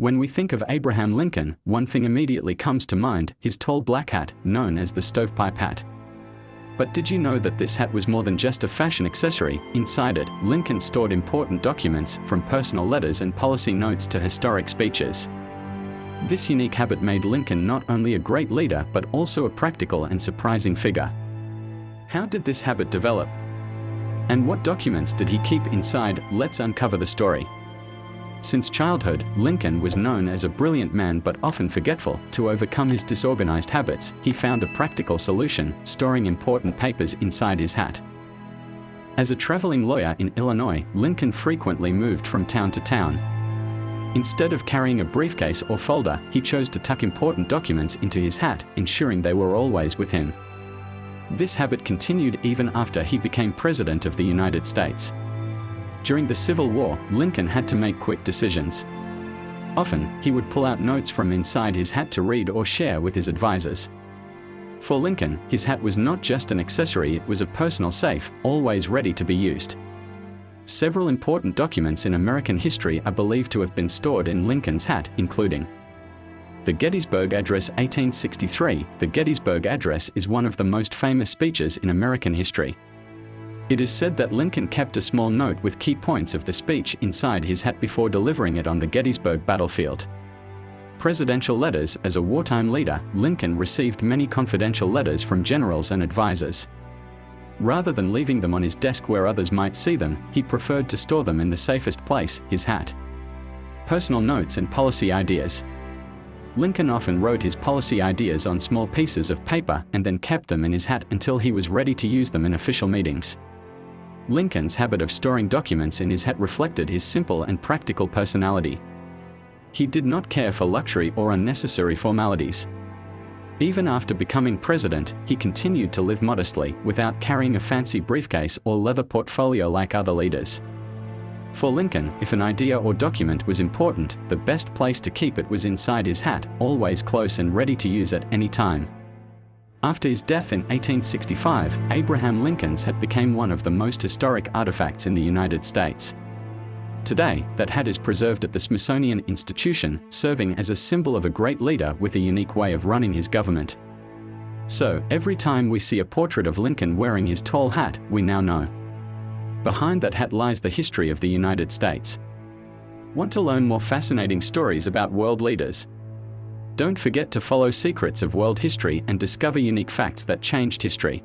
When we think of Abraham Lincoln, one thing immediately comes to mind, his tall black hat, known as the stovepipe hat. But did you know that this hat was more than just a fashion accessory? Inside it, Lincoln stored important documents, from personal letters and policy notes to historic speeches. This unique habit made Lincoln not only a great leader but also a practical and surprising figure. How did this habit develop? And what documents did he keep inside? Let's uncover the story. Since childhood, Lincoln was known as a brilliant man but often forgetful. To overcome his disorganized habits, he found a practical solution: storing important papers inside his hat. As a traveling lawyer in Illinois, Lincoln frequently moved from town to town. Instead of carrying a briefcase or folder, he chose to tuck important documents into his hat, ensuring they were always with him. This habit continued even after he became President of the United States. During the Civil War, Lincoln had to make quick decisions. Often, he would pull out notes from inside his hat to read or share with his advisors. For Lincoln, his hat was not just an accessory, it was a personal safe, always ready to be used. Several important documents in American history are believed to have been stored in Lincoln's hat, including the Gettysburg Address 1863. The Gettysburg Address is one of the most famous speeches in American history. It is said that Lincoln kept a small note with key points of the speech inside his hat before delivering it on the Gettysburg battlefield. Presidential letters. As a wartime leader, Lincoln received many confidential letters from generals and advisors. Rather than leaving them on his desk where others might see them, he preferred to store them in the safest place, his hat. Personal notes and policy ideas. Lincoln often wrote his policy ideas on small pieces of paper and then kept them in his hat until he was ready to use them in official meetings. Lincoln's habit of storing documents in his hat reflected his simple and practical personality. He did not care for luxury or unnecessary formalities. Even after becoming president, he continued to live modestly, without carrying a fancy briefcase or leather portfolio like other leaders. For Lincoln, if an idea or document was important, the best place to keep it was inside his hat, always close and ready to use at any time. After his death in 1865, Abraham Lincoln's hat became one of the most historic artifacts in the United States. Today, that hat is preserved at the Smithsonian Institution, serving as a symbol of a great leader with a unique way of running his government. So, every time we see a portrait of Lincoln wearing his tall hat, we now know. Behind that hat lies the history of the United States. Want to learn more fascinating stories about world leaders? Don't forget to follow Secrets of World History and discover unique facts that changed history.